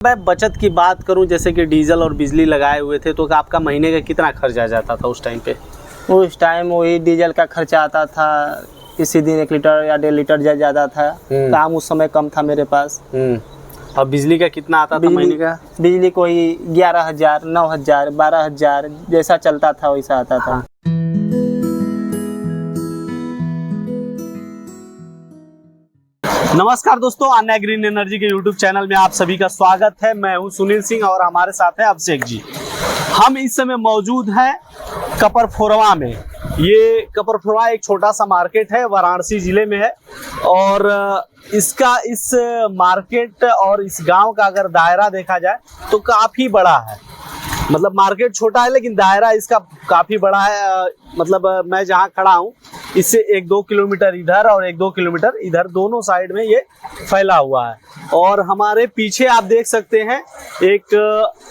मैं बचत की बात करूं, जैसे कि डीजल और बिजली लगाए हुए थे, तो आपका महीने का कितना खर्च आ जाता था उस टाइम पे? उस टाइम वही डीजल का खर्चा आता था, किसी दिन 1 लीटर या 1.5 लीटर ज़्यादा था। काम उस समय कम था मेरे पास। और बिजली का कितना आता था महीने का? बिजली कोई 11,000, 9,000, 12,000 जैसा चलता था वैसा आता था। नमस्कार दोस्तों, अन्य ग्रीन एनर्जी के यूट्यूब चैनल में आप सभी का स्वागत है। मैं हूं सुनील सिंह और हमारे साथ है अभिषेक जी। हम इस समय मौजूद हैं कपरफोरवा में। ये कपरफोरवा एक छोटा सा मार्केट है, वाराणसी जिले में है। और इसका इस मार्केट और इस गांव का अगर दायरा देखा जाए तो काफी बड़ा है। मतलब मार्केट छोटा है लेकिन दायरा इसका काफी बड़ा है। मतलब मैं जहाँ खड़ा हूँ इससे 1-2 किलोमीटर इधर और 1-2 किलोमीटर इधर, दोनों साइड में ये फैला हुआ है। और हमारे पीछे आप देख सकते हैं एक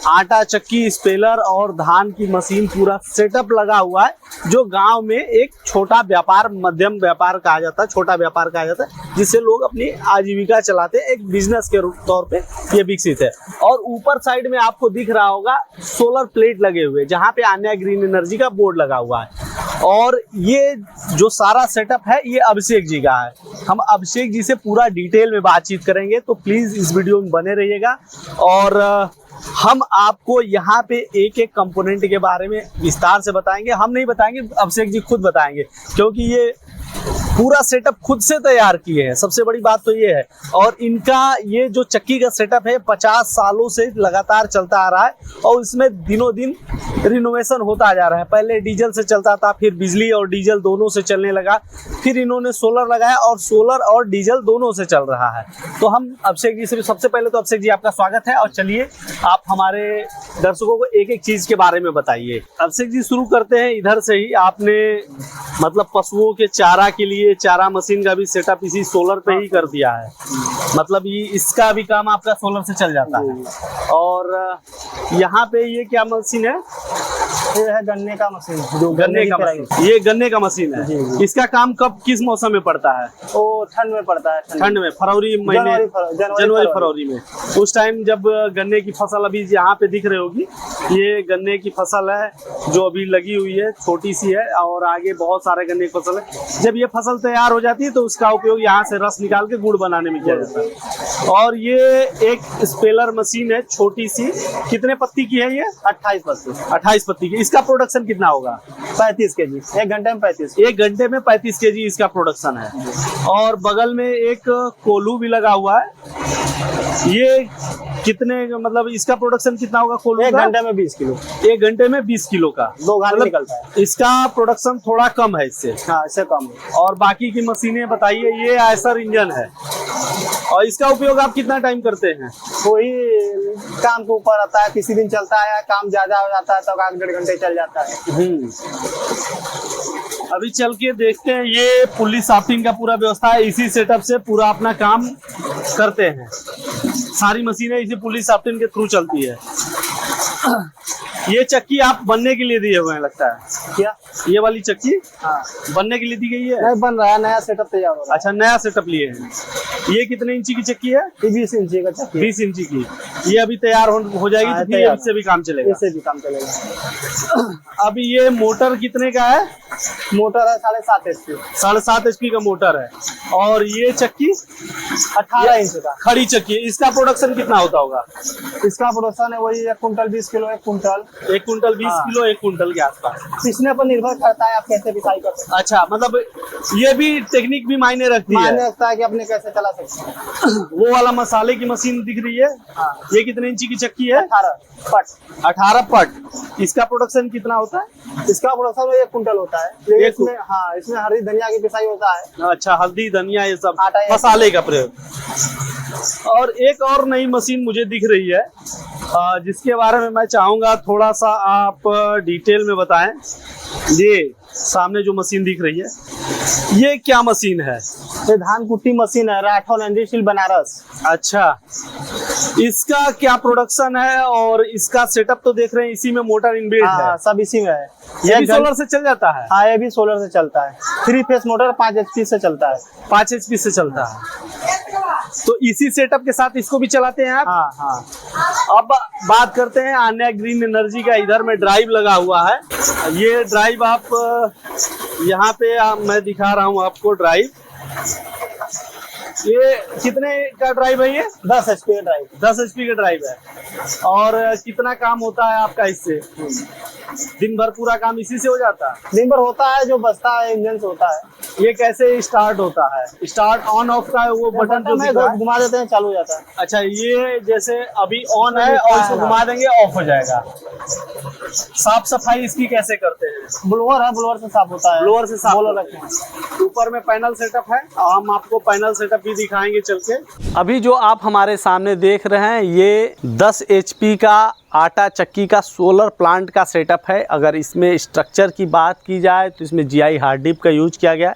आटा चक्की, स्पेलर और धान की मशीन, पूरा सेटअप लगा हुआ है, जो गांव में एक छोटा व्यापार, मध्यम व्यापार कहा जाता है, छोटा व्यापार कहा जाता है, जिससे लोग अपनी आजीविका चलाते हैं। एक बिजनेस के तौर पे ये विकसित है। और ऊपर साइड में आपको दिख रहा होगा सोलर प्लेट लगे हुए, जहाँ पे अन्य ग्रीन एनर्जी का बोर्ड लगा हुआ है। और ये जो सारा सेटअप है ये अभिषेक जी का है। हम अभिषेक जी से पूरा डिटेल में बातचीत करेंगे, तो प्लीज इस वीडियो में बने रहिएगा। और हम आपको यहाँ पे एक एक कंपोनेंट के बारे में विस्तार से बताएंगे। हम नहीं बताएंगे, अभिषेक जी खुद बताएंगे, क्योंकि ये पूरा सेटअप खुद से तैयार किए हैं। सबसे बड़ी बात तो ये है। और इनका ये जो चक्की का सेटअप है 50 सालों से लगातार चलता आ रहा है, और इसमें दिनों दिन रिनोवेशन होता जा रहा है। पहले डीजल से चलता था, फिर बिजली और डीजल दोनों से चलने लगा, फिर इन्होंने सोलर लगाया और सोलर और डीजल दोनों से चल रहा है। तो हम अभिषेक जी से, सबसे पहले तो अभिषेक जी आपका स्वागत है। और चलिए आप हमारे दर्शकों को एक एक चीज के बारे में बताइए। अभिषेक जी शुरू करते हैं इधर से ही। आपने मतलब पशुओं के चारा के लिए चारा मशीन का भी सेटअप इसी सोलर पे ही कर दिया है। मतलब ये इसका भी काम आपका सोलर से चल जाता है। और यहाँ पे ये क्या मशीन है? ये है गन्ने का मशीन, जो गन्ने का मशीन। ये गन्ने का मशीन है। जी। इसका काम कब, किस मौसम में पड़ता है? वो ठंड में पड़ता है। ठंड में, फरवरी महीने, जनवरी फरवरी में। उस टाइम जब गन्ने की फसल, अभी यहाँ पे दिख रही होगी, ये गन्ने की फसल है जो अभी लगी हुई है, छोटी सी है, और आगे बहुत सारे गन्ने की फसल है। जब ये फसल तैयार हो जाती है तो उसका उपयोग यहाँ से रस निकाल के गुड़ बनाने में किया जाता है। और ये एक स्पेलर मशीन है, छोटी सी। कितने पत्ती की है ये? 28 पत्ती। 28 पत्ती की। इसका प्रोडक्शन कितना होगा? 35 केजी। 1 घंटे में 35। 1 घंटे में 35 केजी इसका प्रोडक्शन है। और बगल में एक कोल्हू भी लगा हुआ है। ये कितने, मतलब इसका प्रोडक्शन कितना होगा कोल्हू का? 1 घंटे में 20 किलो। 1 घंटे में 20 किलो का 2 घंटे निकलता है। इसका प्रोडक्शन थोड़ा कम है इससे। हाँ, इससे कम है। और बाकी की मशीनें बताइए। ये आयसर इंजन है, और इसका उपयोग आप कितना टाइम करते हैं? वही काम के ऊपर आता है, किसी दिन चलता है, काम ज्यादा हो जाता है तो 1-1.5 घंटे चल जाता है। अभी चल के देखते हैं। ये पुलिस साफ्टिंग का पूरा व्यवस्था है, इसी सेटअप से पूरा अपना काम करते हैं। सारी मशीनें इसी पुलिस साफ्टिंग के थ्रू चलती है। ये चक्की आप बनने के लिए दिए हुए हैं लगता है। क्या ये वाली चक्की? हाँ, बनने के लिए दी गई है? नहीं बन रहा है, नया सेटअप तैयार हो रहा है। अच्छा, नया सेटअप लिए हैं। ये कितने इंची की चक्की है? 20 इंची का चक्की। 20 इंची की। ये अभी तैयार हो जाएगी तो फिर इससे भी काम चलेगा? इससे भी काम चलेगा। अभी ये मोटर कितने का है? मोटर है 7.5 HP। 7.5 HP का मोटर है। और ये चक्की 18 इंच का खड़ी चक्की। इसका प्रोडक्शन कितना होता होगा? इसका प्रोडक्शन है वही 1 quintal 20 kilo. 1 quintal 1 quintal 20 kilo, 1 quintal के आसपास। पिसने पर निर्भर करता है आप कैसे पिसाई करते हैं। अच्छा, मतलब ये भी टेक्निक भी मायने रखती है। मायने रखता है कि अपने कैसे चला सकते हैं। वो वाला मसाले की मशीन दिख रही है। हाँ। ये कितने इंची की चक्की है? 18 पट। 18 पट। इसका प्रोडक्शन कितना होता है? इसका प्रोडक्शन 1 कुंटल होता है। इसमें हाँ, इसमें हरी धनिया की पिसाई होता है। अच्छा, हल्दी धनिया ये सब आटा मसाले का प्रयोग। और एक और नई मशीन मुझे दिख रही है, जिसके बारे में मैं चाहूंगा थोड़ा सा आप डिटेल में बताएं। ये सामने जो मशीन दिख रही है, ये क्या मशीन है? ये धान कुट्टी मशीन है, राठौर इंडस्ट्रियल बनारस। अच्छा, इसका क्या प्रोडक्शन है? और इसका सेटअप तो देख रहे हैं, इसी में मोटर इनबिल्ट है। सब इसी में है। ये भी सोलर से चल जाता है? हाँ, ये भी सोलर से चलता है। 3 फेस मोटर 5 HP से चलता है। 5 HP से चलता है। तो इसी सेटअप के साथ इसको भी चलाते हैं आप? हाँ हाँ। अब बात करते हैं आन्या ग्रीन एनर्जी का। इधर में ड्राइव लगा हुआ है। ये ड्राइव आप यहाँ पे मैं दिखा रहा हूँ आपको ड्राइव। ये कितने का ड्राइव है? ये 10 HP का ड्राइव। 10 HP का ड्राइव है। और कितना काम होता है आपका इससे? दिन भर पूरा काम इसी से हो जाता है? दिन भर होता है, जो बचता है इंजन से होता है। ये कैसे स्टार्ट होता है? स्टार्ट ऑन ऑफ का है वो बटन जो दिख रहा है? घुमा देते हैं, चालू हो जाता है। अच्छा, ये जैसे अभी ऑन है और इसको घुमा देंगे ऑफ हो जाएगा। साफ सफाई इसकी कैसे करते हैं? ब्लोअर है, ब्लोअर से साफ होता है। ब्लोअर से साफ ब्लोअर रखते हैं। ऊपर में पैनल सेटअप है, हम आपको पैनल सेटअप भी दिखाएंगे चल के। अभी जो आप हमारे सामने देख रहे हैं ये 10 HP का आटा चक्की का सोलर प्लांट का सेटअप है। अगर इसमें स्ट्रक्चर की बात की जाए तो इसमें GI हार्ड डिस्क का यूज किया गया है।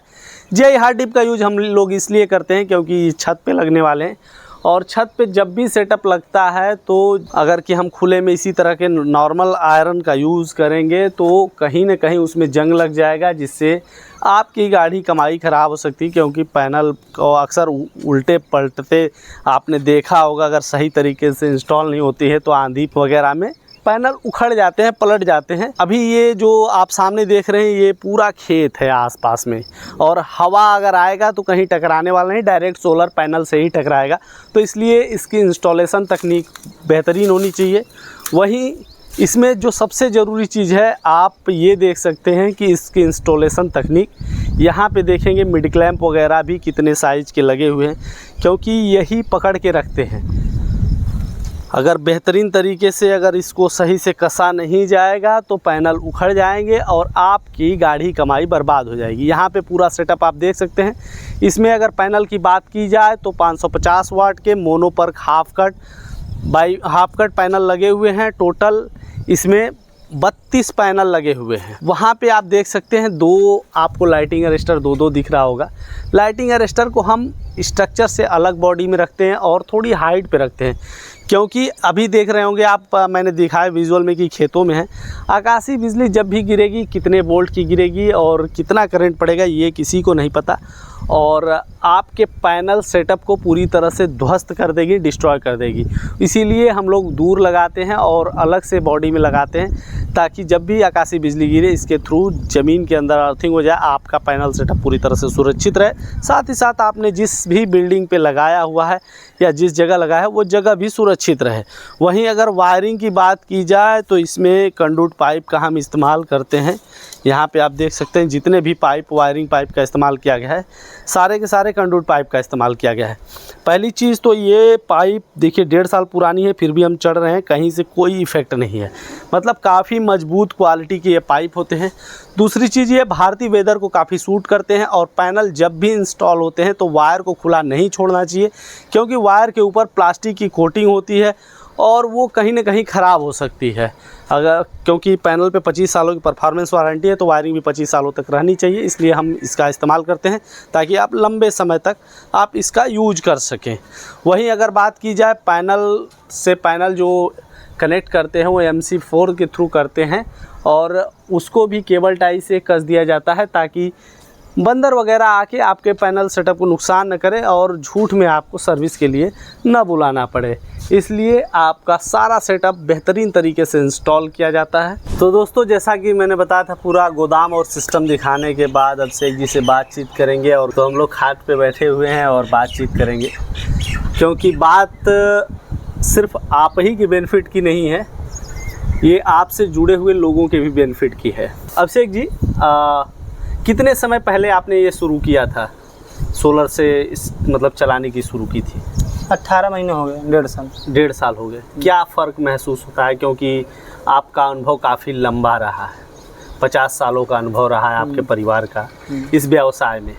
GI हार्ड डिस्क का यूज हम लोग इसलिए करते हैं क्योंकि छत पे लगने वाले हैं, और छत पे जब भी सेटअप लगता है तो अगर कि हम खुले में इसी तरह के नॉर्मल आयरन का यूज़ करेंगे तो कहीं ना कहीं उसमें जंग लग जाएगा, जिससे आपकी गाड़ी कमाई ख़राब हो सकती है। क्योंकि पैनल को अक्सर उल्टे पलटते आपने देखा होगा, अगर सही तरीके से इंस्टॉल नहीं होती है तो आंधी वगैरह में पैनल उखड़ जाते हैं, पलट जाते हैं। अभी ये जो आप सामने देख रहे हैं ये पूरा खेत है आसपास में, और हवा अगर आएगा तो कहीं टकराने वाला नहीं, डायरेक्ट सोलर पैनल से ही टकराएगा। तो इसलिए इसकी इंस्टॉलेशन तकनीक बेहतरीन होनी चाहिए। वहीं इसमें जो सबसे ज़रूरी चीज़ है, आप ये देख सकते हैं कि इसकी इंस्टॉलेशन तकनीक, यहाँ पे देखेंगे मिड क्लैंप वगैरह भी कितने साइज़ के लगे हुए हैं, क्योंकि यही पकड़ के रखते हैं। अगर बेहतरीन तरीके से अगर इसको सही से कसा नहीं जाएगा तो पैनल उखड़ जाएंगे और आपकी गाड़ी कमाई बर्बाद हो जाएगी। यहाँ पे पूरा सेटअप आप देख सकते हैं। इसमें अगर पैनल की बात की जाए तो 550 वाट के मोनोपर्क हाफ कट पैनल लगे हुए हैं। टोटल इसमें 32 पैनल लगे हुए हैं। वहाँ पे आप देख सकते हैं दो आपको लाइटिंग अरेस्टर दो दिख रहा होगा। लाइटिंग अरेस्टर को हम स्ट्रक्चर से अलग बॉडी में रखते हैं और थोड़ी हाइट पे रखते हैं, क्योंकि अभी देख रहे होंगे आप, मैंने दिखाया विजुअल में कि खेतों में है। आकाशीय बिजली जब भी गिरेगी कितने वोल्ट की गिरेगी और कितना करंट पड़ेगा ये किसी को नहीं पता, और आपके पैनल सेटअप को पूरी तरह से ध्वस्त कर देगी, डिस्ट्रॉय कर देगी। इसीलिए हम लोग दूर लगाते हैं और अलग से बॉडी में लगाते हैं, ताकि जब भी आकाशीय बिजली गिरे इसके थ्रू ज़मीन के अंदर अर्थिंग हो जाए, आपका पैनल सेटअप पूरी तरह से सुरक्षित रहे। साथ ही साथ आपने जिस भी बिल्डिंग पे लगाया हुआ है या जिस जगह लगाया है वो जगह भी सुरक्षित रहे। वहीं अगर वायरिंग की बात की जाए तो इसमें कंडक्ट पाइप का हम इस्तेमाल करते हैं। यहाँ पे आप देख सकते हैं जितने भी वायरिंग पाइप का इस्तेमाल किया गया है, सारे के सारे कंडक्ट पाइप का इस्तेमाल किया गया है। पहली चीज़ तो ये पाइप देखिए 1.5 साल पुरानी है, फिर भी हम चढ़ रहे हैं, कहीं से कोई इफ़ेक्ट नहीं है। मतलब काफ़ी मजबूत क्वालिटी के ये पाइप होते हैं। दूसरी चीज़ ये भारतीय वेदर को काफ़ी सूट करते हैं, और पैनल जब भी इंस्टॉल होते हैं तो वायर को खुला नहीं छोड़ना चाहिए, क्योंकि वायर के ऊपर प्लास्टिक की कोटिंग होती है और वो कहीं ना कहीं ख़राब हो सकती है। अगर क्योंकि पैनल पे 25 सालों की परफॉर्मेंस वारंटी है तो वायरिंग भी 25 सालों तक रहनी चाहिए, इसलिए हम इसका इस्तेमाल करते हैं ताकि आप लंबे समय तक आप इसका यूज कर सकें। वहीं अगर बात की जाए पैनल से, पैनल जो कनेक्ट करते हैं वो MC4 के थ्रू करते हैं, और उसको भी केबल टाई से कस दिया जाता है ताकि बंदर वगैरह आके आपके पैनल सेटअप को नुकसान न करे और झूठ में आपको सर्विस के लिए न बुलाना पड़े। इसलिए आपका सारा सेटअप बेहतरीन तरीके से इंस्टॉल किया जाता है। तो दोस्तों, जैसा कि मैंने बताया था, पूरा गोदाम और सिस्टम दिखाने के बाद अब शेख जी से बातचीत करेंगे, और तो हम लोग खाट पे बैठे हुए हैं और बातचीत करेंगे, क्योंकि बात सिर्फ आप ही के बेनिफिट की नहीं है, ये आपसे जुड़े हुए लोगों के भी बेनिफिट की है। अब शेख जी, कितने समय पहले आपने ये शुरू किया था, सोलर से मतलब चलाने की शुरू की थी? 18 महीने हो गए, 1.5 साल हो गए। क्या फ़र्क महसूस होता है, क्योंकि आपका अनुभव काफ़ी लंबा रहा है, 50 सालों का अनुभव रहा है आपके परिवार का इस व्यवसाय में।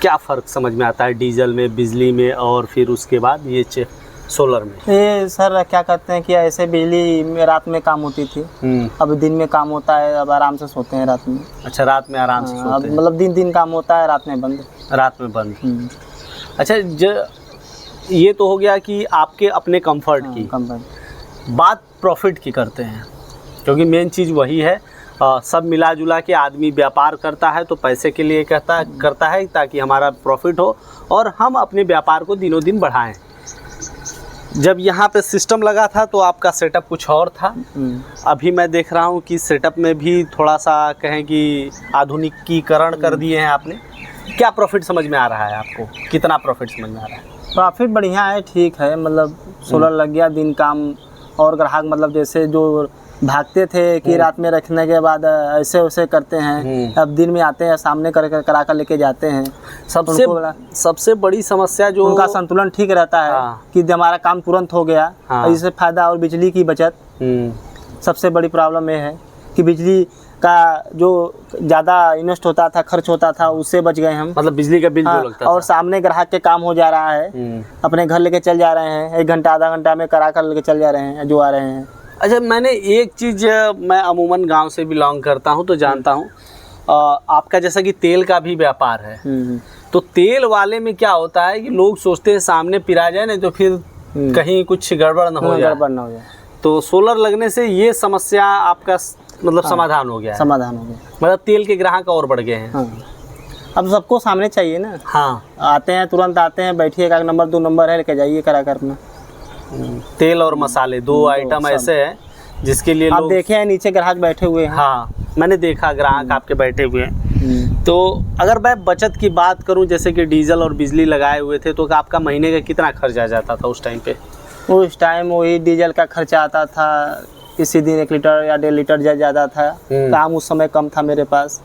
क्या फ़र्क समझ में आता है डीजल में, बिजली में, और फिर उसके बाद ये सोलर में? ये सर क्या कहते हैं कि ऐसे बिजली में रात में काम होती थी, अब दिन में काम होता है, अब आराम से सोते हैं रात में। अच्छा, रात में आराम से सोते हैं। मतलब दिन काम होता है, रात में बंद। रात में बंद। अच्छा, ये तो हो गया कि आपके अपने कंफर्ट की। बात प्रॉफिट की करते हैं, क्योंकि मेन चीज़ वही है। सब मिला जुला के आदमी व्यापार करता है तो पैसे के लिए करता है ताकि हमारा प्रॉफिट हो और हम अपने व्यापार को दिनों दिन बढ़ाएं। जब यहाँ पे सिस्टम लगा था तो आपका सेटअप कुछ और था। अभी मैं देख रहा हूँ कि सेटअप में भी थोड़ा सा कहें कि आधुनिकीकरण कर दिए हैं आपने। क्या प्रॉफिट समझ में आ रहा है आपको, कितना प्रॉफिट समझ में आ रहा है? प्रॉफिट बढ़िया है, ठीक है, मतलब सोलर लग गया, दिन काम और ग्राहक मतलब जैसे जो भागते थे कि रात में रखने के बाद ऐसे वैसे करते हैं, अब दिन में आते हैं, सामने करा कर लेके जाते हैं। सबसे बड़ी समस्या जो उनका संतुलन ठीक रहता है। हाँ। कि हमारा काम तुरंत हो गया। हाँ। इससे फायदा और बिजली की बचत। सबसे बड़ी प्रॉब्लम ये है कि बिजली का जो ज़्यादा इन्वेस्ट होता था, खर्च होता था, उससे बच गए हम। मतलब बिजली का बिल हाँ, जो लगता और था। सामने ग्राहक के काम हो जा रहा है, अपने घर लेके चल जा रहे हैं, 1 घंटा आधा घंटा में करा कर लेके चल जा रहे हैं जो आ रहे हैं। अच्छा, मैंने एक चीज़, मैं अमूमन गांव से बिलोंग करता हूं तो जानता हूं, आपका जैसा कि तेल का भी व्यापार है, तो तेल वाले में क्या होता है कि लोग सोचते हैं सामने पिरा जाए, नहीं तो फिर कहीं कुछ गड़बड़ न हो जाए। तो सोलर लगने से ये समस्या आपका मतलब समाधान हो गया है। समाधान हो गया, मतलब तेल के ग्राहक और बढ़ गए हैं। हाँ। अब सबको सामने चाहिए ना। हाँ, आते हैं, तुरंत आते हैं, बैठिए, 1 नंबर 2 नंबर है, लेके जाइए करा कर अपना। तेल और मसाले 2 आइटम ऐसे हैं जिसके लिए आप लोग देखे हैं नीचे ग्राहक बैठे हुए हैं। हाँ, मैंने देखा ग्राहक आपके बैठे हुए हैं। तो अगर मैं बचत की बात करूं, जैसे कि डीजल और बिजली लगाए हुए थे, तो आपका महीने का कितना खर्च आ जाता था उस टाइम पे? उस टाइम वही डीजल का खर्चा आता था, किसी दिन 1 लीटर या 1.5 लीटर ज़्यादा था। काम उस समय कम था मेरे पास।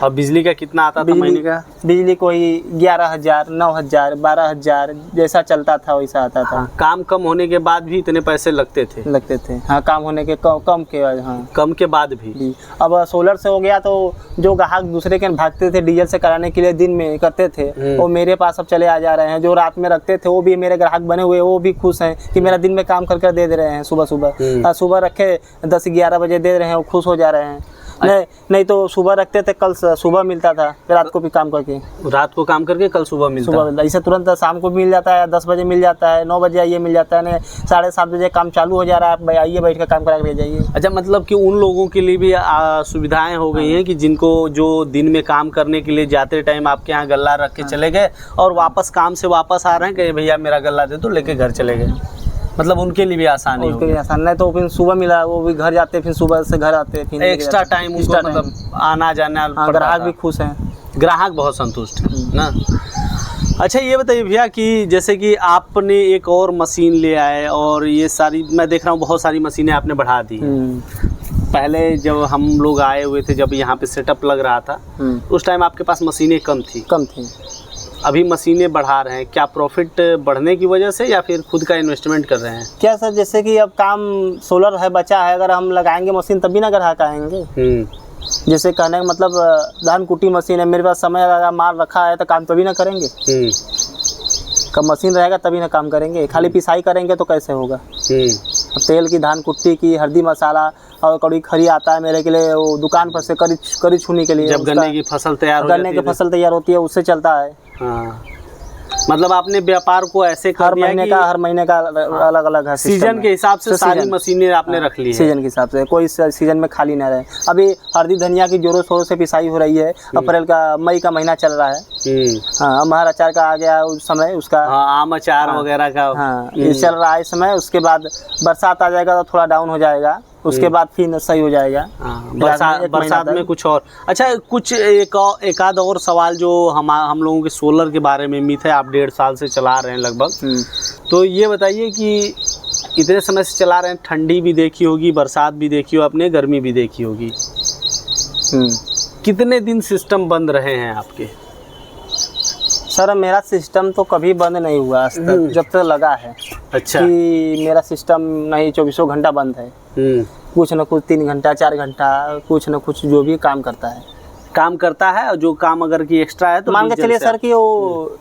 और बिजली का कितना आता था महीने का? बिजली कोई 11,000, 9,000, 12,000 जैसा चलता था वैसा आता था। हाँ, काम कम होने के बाद भी इतने पैसे लगते थे? हाँ, काम होने के कम के बाद। हाँ, कम के बाद भी। अब सोलर से हो गया तो जो ग्राहक दूसरे के भागते थे डीजल से कराने के लिए, दिन में करते थे, वो मेरे पास अब चले आ जा रहे हैं। जो रात में रखते थे वो भी मेरे ग्राहक बने हुए, वो भी खुश हैं कि मेरा दिन में काम करके दे रहे हैं। सुबह रखे 10-11 बजे दे रहे हैं, वो खुश हो जा रहे हैं। नहीं तो सुबह रखते थे, कल सुबह मिलता था, रात को भी काम करके, रात को काम करके कल सुबह मिलता। इसे तुरंत शाम को मिल जाता है, 10 बजे मिल जाता है, 9 बजे आइए मिल जाता है, 7:30 बजे काम चालू हो जा रहा है, आइए बैठ कर काम करा के जाइए। अच्छा, मतलब कि उन लोगों के लिए भी सुविधाएं हो गई हैं कि जिनको जो दिन में काम करने के लिए जाते टाइम आपके यहाँ गल्ला रख के चले गए और वापस काम से वापस आ रहे हैं कि भैया मेरा गल्ला दे दो, लेके घर चले गए, मतलब उनके लिए भी आसानी हो गई। आसान नहीं तो फिर सुबह मिला, वो भी घर जाते, फिर सुबह से घर आते, फिर एक्स्ट्रा टाइम उनको मतलब आना जाना। ग्राहक भी खुश हैं, ग्राहक बहुत संतुष्ट है ना। अच्छा, ये बताइए भैया कि जैसे कि आपने एक और मशीन ले आए और ये सारी मैं देख रहा हूँ बहुत सारी मशीनें आपने बढ़ा दी। पहले जब हम लोग आए हुए थे, जब यहाँ पे सेटअप लग रहा था, उस टाइम आपके पास मशीनें कम थी। अभी मशीनें बढ़ा रहे हैं, क्या प्रॉफिट बढ़ने की वजह से या फिर खुद का इन्वेस्टमेंट कर रहे हैं? क्या सर, जैसे कि अब काम सोलर है बचा है, अगर हम लगाएंगे मशीन तभी ना ग्राहक आएंगे। जैसे कहने का मतलब धान कुटी मशीन है, मेरे पास समय लगा, माल रखा है, तो काम तभी ना करेंगे। कब मशीन रहेगा तभी ना काम करेंगे, खाली पिसाई करेंगे तो कैसे होगा। तेल की, धान कुट्टी की, हल्दी मसाला और कड़ी खरी आता है मेरे के लिए, वो दुकान पर से करी छूने के लिए। जब गन्ने की फसल तैयार होती है उससे चलता है। हाँ, मतलब आपने व्यापार को ऐसे कर दिया कि हर महीने का अलग अलग है, सीजन के हिसाब से सारी मशीनें आपने रख ली है। सीजन के हिसाब से, कोई सीजन में खाली ना रहे। अभी हल्दी धनिया की जोरों शोरों से पिसाई हो रही है, अप्रैल का, मई का महीना चल रहा है। हाँ, हमारा अचार का आ गया उस समय, उसका आम अचार वगैरह का। हाँ, ये चल रहा है इस समय। उसके बाद बरसात आ जाएगा तो थोड़ा डाउन हो जाएगा, उसके बाद फिर सही हो जाएगा। बरसात में कुछ और। अच्छा, कुछ एक आध और सवाल जो हम लोगों के सोलर के बारे में मिथ है, आप 1.5 साल से चला रहे हैं लगभग, तो ये बताइए कि इतने समय से चला रहे हैं, ठंडी भी देखी होगी, बरसात भी देखी हो आपने, गर्मी भी देखी होगी, कितने दिन सिस्टम बंद रहे हैं आपके? सर, मेरा सिस्टम तो कभी बंद नहीं हुआ आज तक, जब तक लगा है। अच्छा, कि मेरा सिस्टम नहीं 24 घंटा बंद है। कुछ न कुछ 3 घंटा 4 घंटा कुछ न कुछ जो भी काम करता है। और जो काम अगर की एक्स्ट्रा है तो मान के चलिए सर कि वो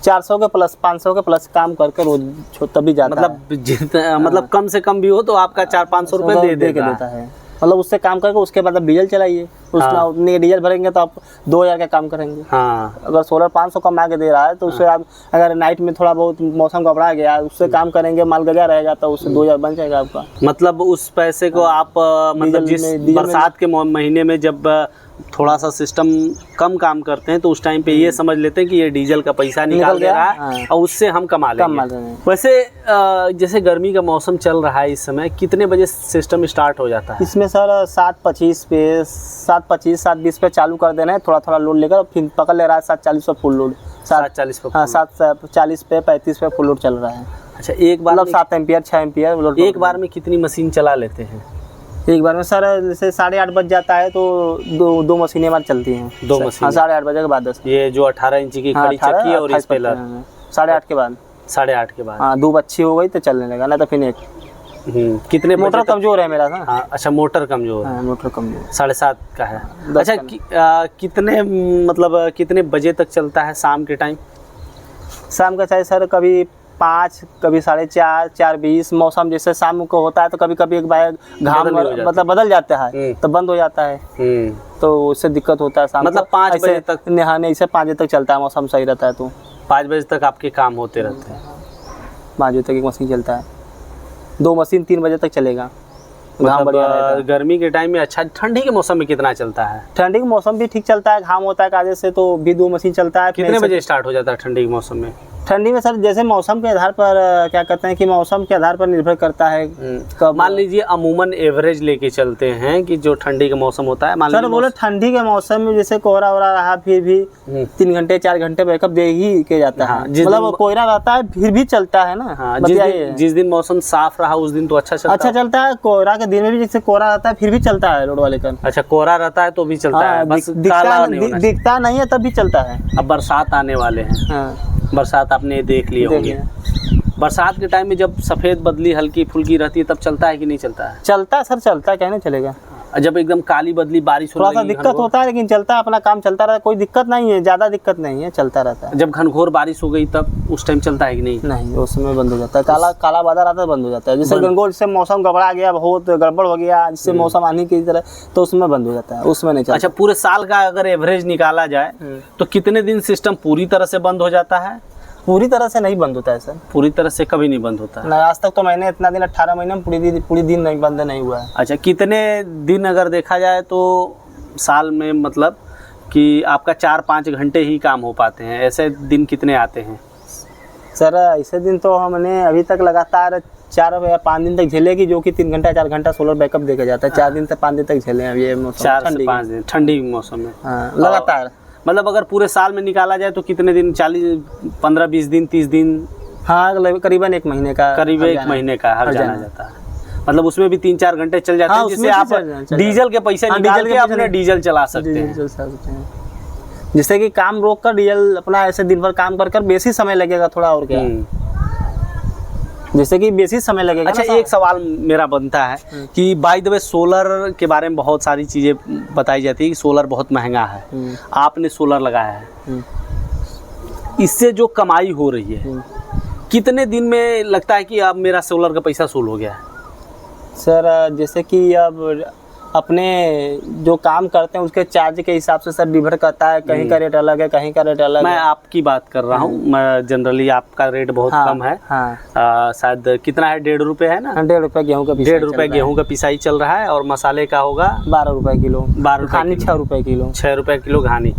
400 के प्लस 500 के प्लस काम करके वो तभी जाता है। मतलब कम से कम भी हो तो आपका 400-500 रुपये दे देता है। मतलब उससे काम करके उसके बाद अब डीजल चलाइए। उसमें हाँ। उतने डीजल भरेंगे तो आप 2000 का काम करेंगे। हाँ। अगर सोलर 500 कमा के दे रहा है तो उससे आप अगर नाइट में थोड़ा बहुत मौसम गड़बड़ा गया उससे काम करेंगे, माल गजा रहेगा तो उससे 2000 बन जाएगा आपका। मतलब उस पैसे को आप मतलब जिस बरसात के महीने में जब थोड़ा सा सिस्टम कम काम करते हैं तो उस टाइम पे ये समझ लेते हैं कि ये डीजल का पैसा निकाल दे रहा है हाँ। और उससे हम कमा लेंगे। वैसे जैसे गर्मी का मौसम चल रहा है इस समय, कितने बजे सिस्टम स्टार्ट हो जाता है? इसमें सर 7:25 पे 7:20 पे चालू कर देना है, थोड़ा थोड़ा लोड लेकर, फिर पकड़ ले रहा है 7:40 पे फुल लोड। 7:40 पे? हाँ 7:40 पे 35 पे फुल लोड चल रहा है। अच्छा, एक बार मतलब 7 एम्पियर 6 एम्पियर लोड। एक बार में कितनी मशीन चला लेते हैं? एक बार में सर जैसे 8:30 बज जाता है तो दो मशीनें हमारी चलती हैं। 2 मशीन? हाँ 8:30 बजे के बाद 10। ये जो 18 इंच की खड़ी चक्की है और इस पेलर 8:30 के बाद। 8:30 के बाद? हाँ धूप अच्छी हो गई तो चलने लगा, ना तो फिर एक कितने मोटर कमजोर है मेरा ना। हाँ, अच्छा मोटर कमजोर है। हाँ, मोटर कमजोर 7:30 का है। 10 अच्छा, कितने मतलब कितने बजे तक चलता है शाम के टाइम? शाम का चाहे सर कभी 5, कभी 4:30, 4:20, मौसम जैसे शाम को होता है तो कभी कभी एक बार घाम मतलब बदल जाता है तो बंद हो जाता है, तो उससे दिक्कत होता है। शाम मतलब 5 बजे तक नहाने इसे 5 बजे तक चलता है, मौसम सही रहता है तो 5 बजे तक आपके काम होते रहते हैं। 5 बजे तक एक मशीन चलता है, 2 मशीन 3 बजे तक चलेगा। मतलब गर्मी के टाइम में अच्छा। ठंडी के मौसम में कितना चलता है? ठंडी के मौसम भी ठीक चलता है, घाम होता है काजे से तो भी 2 मशीन चलता है। कितने बजे स्टार्ट हो जाता है ठंडी के मौसम में? ठंडी में सर जैसे मौसम के आधार पर क्या कहते हैं कि मौसम के आधार पर निर्भर करता है। कब मान लीजिए अमूमन एवरेज लेके चलते हैं कि जो ठंडी का मौसम होता है, मान सर बोले ठंडी के मौसम में जैसे कोहरा वोरा रहा फिर भी 3 घंटे 4 घंटे बैकअप दे ही के जाता है। मतलब कोहरा रहता है फिर भी चलता है ना। हाँ, जिस दिन मौसम साफ रहा उस दिन तो अच्छा चलता है। कोहरा के दिन में भी जैसे कोहरा रहता है फिर भी चलता है लोड वाले का। अच्छा, कोहरा रहता है तो भी चलता है, बस दिखता नहीं है तब भी चलता है। अब बरसात आने वाले हैं। बरसात आपने देख लिए होंगे। बरसात के टाइम में जब सफेद बदली हल्की फुल्की रहती है तब चलता है कि नहीं चलता है? चलता है सर, चलता है, कहने चलेगा। जब एकदम काली बदली बारिश थोड़ा सा दिक्कत होता है लेकिन चलता है, अपना काम चलता रहता है, कोई दिक्कत नहीं है, ज्यादा दिक्कत नहीं है, चलता रहता है। जब घनघोर बारिश हो गई तब उस टाइम चलता है कि नहीं? नहीं, उस समय बंद हो जाता है। काला बादल आता है बंद हो जाता है। जैसे घनघोर जिससे मौसम गड़बड़ा गया, बहुत गड़बड़ हो गया, जिससे मौसम आने की तरह, तो उसमें बंद हो जाता है, उसमें नहीं चलता। अच्छा, पूरे साल का अगर एवरेज निकाला जाए तो कितने दिन सिस्टम पूरी तरह से बंद हो जाता है? पूरी तरह से नहीं बंद होता है सर। पूरी तरह से कभी नहीं बंद होता है? नहीं, आज तक तो मैंने इतना दिन 18 महीने में पूरी दिन नहीं बंद नहीं हुआ है। अच्छा, कितने दिन अगर देखा जाए तो साल में, मतलब कि आपका 4-5 घंटे ही काम हो पाते हैं, ऐसे दिन कितने आते हैं? सर ऐसे दिन तो हमने अभी तक लगातार 4 या 5 दिन तक झेले की, जो कि 3 घंटा 4 घंटा सोलर बैकअप देके जाता है। 4 दिन से 5 दिन तक झेले हैं ये मौसम। 4 से 5 दिन ठंडी मौसम में? हाँ, लगातार। मतलब अगर पूरे साल में निकाला जाए तो कितने दिन? 15-20 दिन, 30 दिन? हाँ, करीबन 1 महीने का। करीब 1 महीने का हर जाना जाता है। मतलब उसमें भी 3-4 घंटे चल जाते हैं, जिससे आप डीजल के पैसे निकाल के अपने डीजल चला सकते हैं। जिससे कि काम रोक कर डीजल अपना ऐसे दिन भर काम कर बेसी समय लगेगा थोड़ा, और क्या जैसे कि बेसी समय लगेगा। अच्छा, एक सवाल मेरा बनता है कि बाय द वे सोलर के बारे में बहुत सारी चीज़ें बताई जाती है कि सोलर बहुत महंगा है। आपने सोलर लगाया है, इससे जो कमाई हो रही है कितने दिन में लगता है कि अब मेरा सोलर का पैसा वसूल हो गया है? सर जैसे कि अब अपने जो काम करते हैं उसके चार्ज के हिसाब से सर निर्भर करता है। कहीं का रेट अलग है, कहीं का रेट अलग है। मैं आपकी बात कर रहा हूँ, मैं जनरली आपका रेट बहुत कम है। शायद कितना है? 1.5 रुपये है ना? 1.5 रुपये गेहूँ का 1.5 रुपये गेहूँ का पिसाई चल रहा है, और मसाले का होगा 12 रुपये किलो। 12 घानी 6 रुपये किलो। 6 रुपये किलो घानी।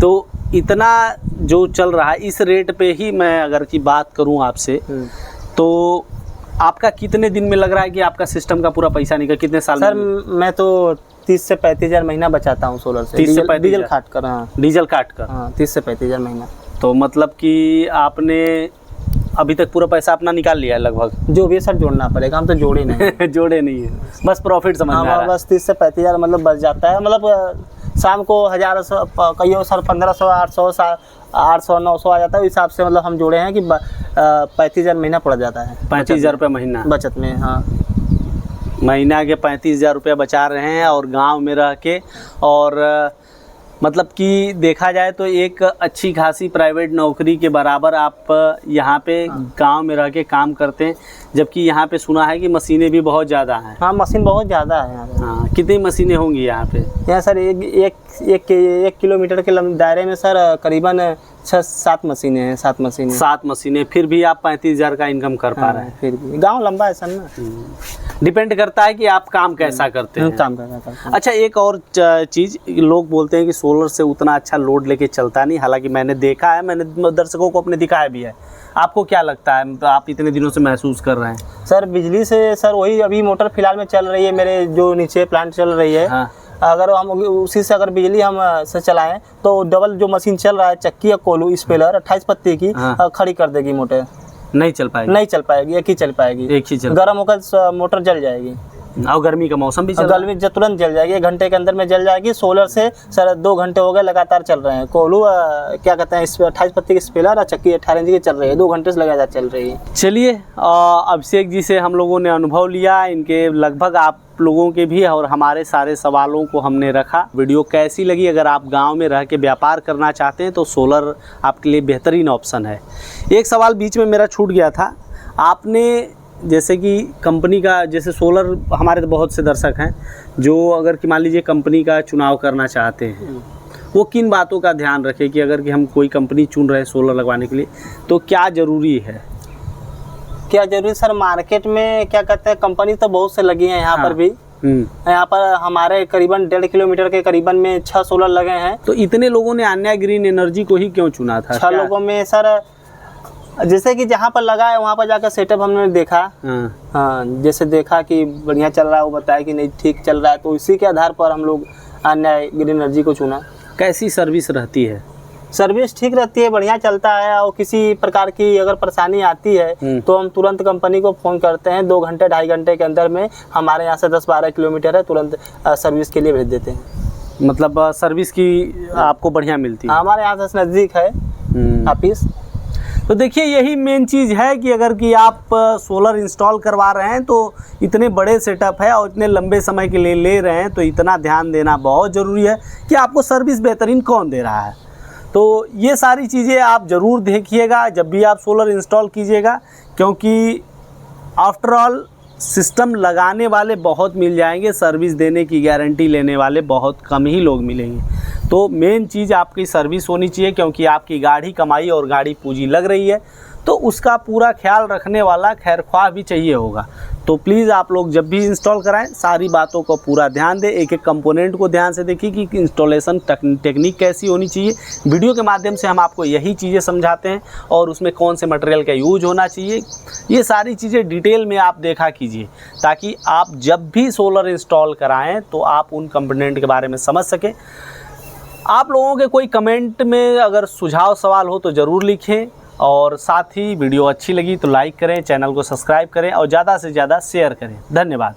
तो इतना जो चल रहा है, इस रेट पे ही मैं अगर की बात करूँ आपसे, तो आपका कितने दिन में लग रहा है कि आपका सिस्टम का पूरा पैसा निकल? कितने साल सर में? मैं तो 30 से 35 हज़ार महीना बचाता हूँ सोलर से। 30 से 35 डीजल काट कर। हाँ, डीजल काट कर। हाँ, 30 से 35 हज़ार महीना। तो मतलब कि आपने अभी तक पूरा पैसा अपना निकाल लिया है लगभग? जो भी सर जोड़ना पड़ेगा, हम तो जोड़े नहीं। जोड़े नहीं है, बस प्रॉफिट समझ में आ रहा है। बस 30 से 35 हज़ार मतलब बच जाता है। मतलब शाम को 1000 कई सर 1500 800 900 आ जाता है। हिसाब से मतलब हम जोड़े हैं कि 35 हज़ार महीना पड़ जाता है। 35 हज़ार रुपये महीना बचत में। हाँ, महीना के 35 हज़ार रुपये बचा रहे हैं, और गांव में रह के, और मतलब कि देखा जाए तो एक अच्छी खासी प्राइवेट नौकरी के बराबर आप यहाँ पे गांव में रह के काम करते हैं, जबकि यहाँ पे सुना है कि मशीनें भी बहुत ज़्यादा हैं। हाँ, मशीन बहुत ज़्यादा है यहाँ पे। हाँ, कितनी मशीनें होंगी यहाँ पे? यहाँ सर एक किलोमीटर के दायरे में सर करीबन 6-7 मशीनें हैं। 7 मशीनें। 7 मशीनें, फिर भी आप 35,000 का इनकम कर पा रहे हैं। फिर भी गाँव लंबा है सर ना। डिपेंड करता है कि आप काम कैसा करते हैं। काम करता है। अच्छा, एक और चीज़, लोग बोलते हैं कि सोलर से उतना अच्छा लोड लेके चलता नहीं, हालांकि मैंने देखा है, मैंने दर्शकों को अपने दिखाया भी है। आपको क्या लगता है, आप इतने दिनों से महसूस कर रहे हैं? सर बिजली से सर वही अभी मोटर फिलहाल में चल रही है, मेरे जो नीचे प्लांट चल रही है। हाँ। अगर हम उसी से अगर बिजली हम से चलाएं तो डबल जो मशीन चल रहा है चक्की या कोलू स्पेलर 28 पत्ती की, हाँ। खड़ी कर देगी मोटर। नहीं चल पाएगी? नहीं चल पाएगी, एक ही चल पाएगी। एक ही चल। गर्म होकर मोटर जल जाएगी। और गर्मी का मौसम भी चल रहा है। गर्मी तुरंत जल जाएगी, 1 घंटे के अंदर में जल जाएगी। सोलर से सर 2 घंटे हो गए लगातार चल रहे हैं। कोलू क्या कहते हैं, इस 28 पत्ती की स्पेलर और चक्की 18 इंच की चल रही है, 2 घंटे से लगातार चल रही है। चलिए, अभिषेक जी से हम लोगों ने अनुभव लिया, इनके लगभग आप लोगों के भी और हमारे सारे सवालों को हमने रखा। वीडियो कैसी लगी? अगर आप गांव में रह के व्यापार करना चाहते हैं तो सोलर आपके लिए बेहतरीन ऑप्शन है। एक सवाल बीच में मेरा छूट गया था, आपने जैसे कि कंपनी का, जैसे सोलर, हमारे तो बहुत से दर्शक हैं जो अगर कि मान लीजिए कंपनी का चुनाव करना चाहते हैं, वो किन बातों का ध्यान रखें कि अगर कि हम कोई कंपनी चुन रहे हैं सोलर लगवाने के लिए तो क्या ज़रूरी है? क्या जरूरी सर, मार्केट में क्या कहते हैं, कंपनी तो बहुत से लगी हैं यहाँ पर भी। यहाँ पर हमारे करीबन 1.5 किलोमीटर के करीबन में 6 सोलर लगे हैं। तो इतने लोगों ने अन्या ग्रीन एनर्जी को ही क्यों चुना था? 6 लोगों में सर, जैसे कि जहाँ पर लगा है वहाँ पर जाकर सेटअप हमने देखा। हाँ, जैसे देखा कि बढ़िया चल रहा है, वो बताया कि नहीं ठीक चल रहा है, तो इसी के आधार पर हम लोग अन्या ग्रीन एनर्जी को चुना। कैसी सर्विस रहती है? सर्विस ठीक रहती है, बढ़िया चलता है। और किसी प्रकार की अगर परेशानी आती है तो हम तुरंत कंपनी को फ़ोन करते हैं, 2 घंटे 2.5 घंटे के अंदर में, हमारे यहाँ से 10-12 किलोमीटर है, तुरंत सर्विस के लिए भेज देते हैं। मतलब सर्विस की आपको बढ़िया मिलती है? हमारे यहाँ से नज़दीक है ऑफिस। तो देखिए, यही मेन चीज़ है कि अगर कि आप सोलर इंस्टॉल करवा रहे हैं तो इतने बड़े सेटअप है और इतने लंबे समय के लिए ले रहे हैं तो इतना ध्यान देना बहुत ज़रूरी है कि आपको सर्विस बेहतरीन कौन दे रहा है। तो ये सारी चीज़ें आप ज़रूर देखिएगा जब भी आप सोलर इंस्टॉल कीजिएगा, क्योंकि आफ्टर ऑल सिस्टम लगाने वाले बहुत मिल जाएंगे, सर्विस देने की गारंटी लेने वाले बहुत कम ही लोग मिलेंगे। तो मेन चीज़ आपकी सर्विस होनी चाहिए, क्योंकि आपकी गाढ़ी कमाई और गाढ़ी पूंजी लग रही है तो उसका पूरा ख्याल रखने वाला खैरख्वाह भी चाहिए होगा। तो प्लीज़ आप लोग जब भी इंस्टॉल कराएं सारी बातों को पूरा ध्यान दें, एक एक कंपोनेंट को ध्यान से देखिए कि इंस्टॉलेशन टेक्निक कैसी होनी चाहिए। वीडियो के माध्यम से हम आपको यही चीज़ें समझाते हैं और उसमें कौन से मटेरियल का यूज होना चाहिए, ये सारी चीज़ें डिटेल में आप देखा कीजिए, ताकि आप जब भी सोलर इंस्टॉल कराएँ तो आप उन कंपोनेंट के बारे में समझ सकें। आप लोगों के कोई कमेंट में अगर सुझाव सवाल हो तो ज़रूर लिखें, और साथ ही वीडियो अच्छी लगी तो लाइक करें, चैनल को सब्सक्राइब करें और ज़्यादा से ज़्यादा शेयर करें। धन्यवाद।